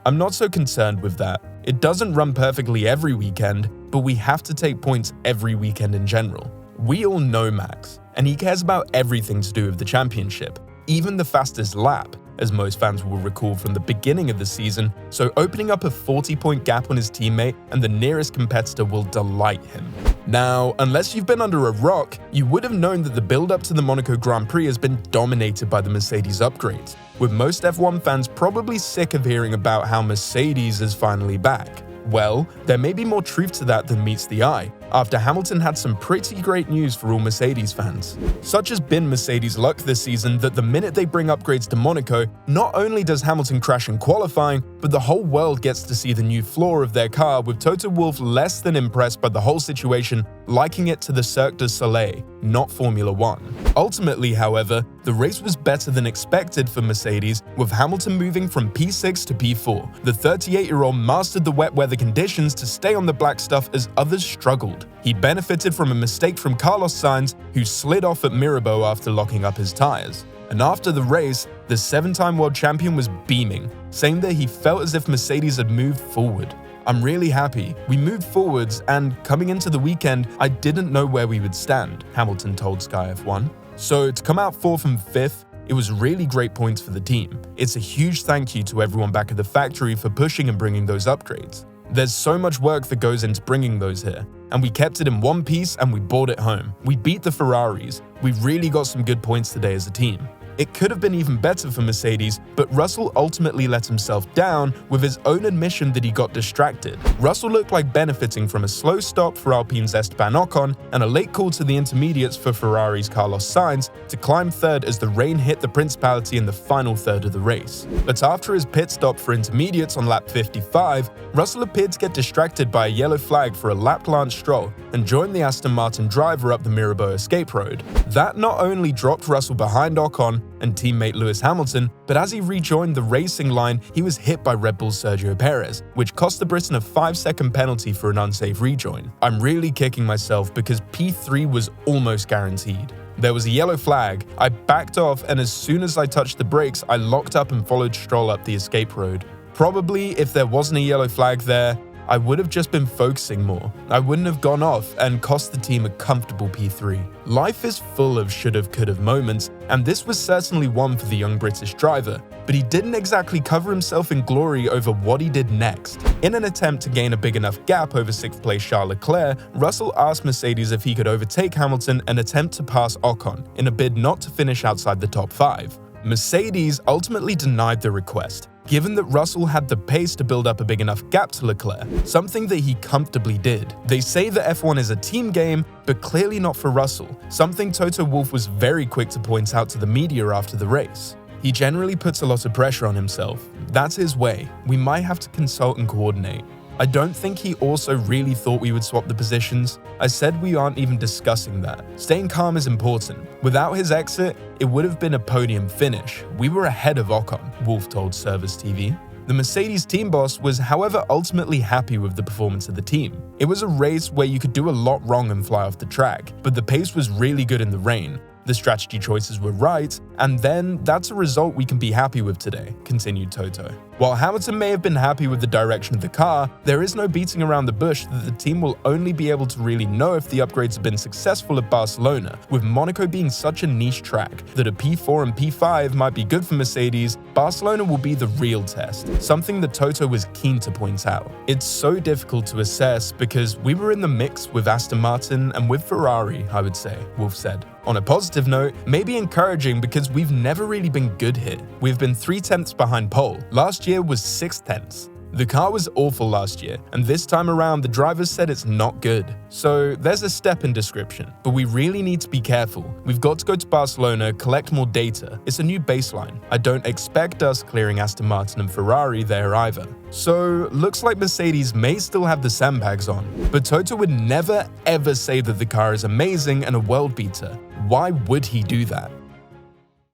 I'm not so concerned with that. It doesn't run perfectly every weekend, but we have to take points every weekend in general. We all know Max, and he cares about everything to do with the championship, even the fastest lap, as most fans will recall from the beginning of the season, so opening up a 40-point gap on his teammate and the nearest competitor will delight him. Now, unless you've been under a rock, you would have known that the build-up to the Monaco Grand Prix has been dominated by the Mercedes upgrades, with most F1 fans probably sick of hearing about how Mercedes is finally back. Well, there may be more truth to that than meets the eye, after Hamilton had some pretty great news for all Mercedes fans. Such has been Mercedes' luck this season that the minute they bring upgrades to Monaco, not only does Hamilton crash in qualifying, but the whole world gets to see the new floor of their car, with Toto Wolff less than impressed by the whole situation, liking it to the Cirque du Soleil, not Formula 1. Ultimately, however, the race was better than expected for Mercedes, with Hamilton moving from P6 to P4. The 38-year-old mastered the wet weather conditions to stay on the black stuff as others struggled. He benefited from a mistake from Carlos Sainz, who slid off at Mirabeau after locking up his tires. And after the race, the 7-time world champion was beaming, saying that he felt as if Mercedes had moved forward. I'm really happy. We moved forwards, and coming into the weekend, I didn't know where we would stand, Hamilton told Sky F1. So to come out 4th and 5th, it was really great points for the team. It's a huge thank you to everyone back at the factory for pushing and bringing those upgrades. There's so much work that goes into bringing those here, and we kept it in one piece and we brought it home. We beat the Ferraris. We really got some good points today as a team. It could have been even better for Mercedes, but Russell ultimately let himself down with his own admission that he got distracted. Russell looked like benefiting from a slow stop for Alpine's Esteban Ocon and a late call to the intermediates for Ferrari's Carlos Sainz to climb 3rd as the rain hit the Principality in the final third of the race. But after his pit stop for intermediates on lap 55, Russell appeared to get distracted by a yellow flag for a lapped Lance Stroll and joined the Aston Martin driver up the Mirabeau escape road. That not only dropped Russell behind Ocon and teammate Lewis Hamilton, but as he rejoined the racing line, he was hit by Red Bull's Sergio Perez, which cost the Briton a 5-second penalty for an unsafe rejoin. I'm really kicking myself because P3 was almost guaranteed. There was a yellow flag, I backed off, and as soon as I touched the brakes, I locked up and followed Stroll up the escape road. Probably, if there wasn't a yellow flag there, I would have just been focusing more. I wouldn't have gone off and cost the team a comfortable P3. Life is full of should've could've moments, and this was certainly one for the young British driver, but he didn't exactly cover himself in glory over what he did next. In an attempt to gain a big enough gap over 6th place Charles Leclerc, Russell asked Mercedes if he could overtake Hamilton and attempt to pass Ocon, in a bid not to finish outside the top 5. Mercedes ultimately denied the request, given that Russell had the pace to build up a big enough gap to Leclerc, something that he comfortably did. They say that F1 is a team game, but clearly not for Russell, something Toto Wolff was very quick to point out to the media after the race. He generally puts a lot of pressure on himself. That's his way. We might have to consult and coordinate. I don't think he also really thought we would swap the positions. I said we aren't even discussing that. Staying calm is important. Without his exit, it would have been a podium finish. We were ahead of Ocon, Wolff told Service TV. The Mercedes team boss was, however, ultimately happy with the performance of the team. It was a race where you could do a lot wrong and fly off the track, but the pace was really good in the rain. The strategy choices were right, and then that's a result we can be happy with today, continued Toto. While Hamilton may have been happy with the direction of the car, there is no beating around the bush that the team will only be able to really know if the upgrades have been successful at Barcelona, with Monaco being such a niche track that a P4 and P5 might be good for Mercedes. Barcelona will be the real test, something that Toto was keen to point out. It's so difficult to assess because we were in the mix with Aston Martin and with Ferrari, I would say, Wolff said. On a positive note, maybe encouraging because we've never really been good here. We've been 3/10 behind pole. Last year was 6/10. The car was awful last year, and this time around the drivers said it's not good. So there's a step in description, but we really need to be careful. We've got to go to Barcelona, collect more data. It's a new baseline. I don't expect us clearing Aston Martin and Ferrari there either. So looks like Mercedes may still have the sandbags on, but Toto would never ever say that the car is amazing and a world beater. Why would he do that?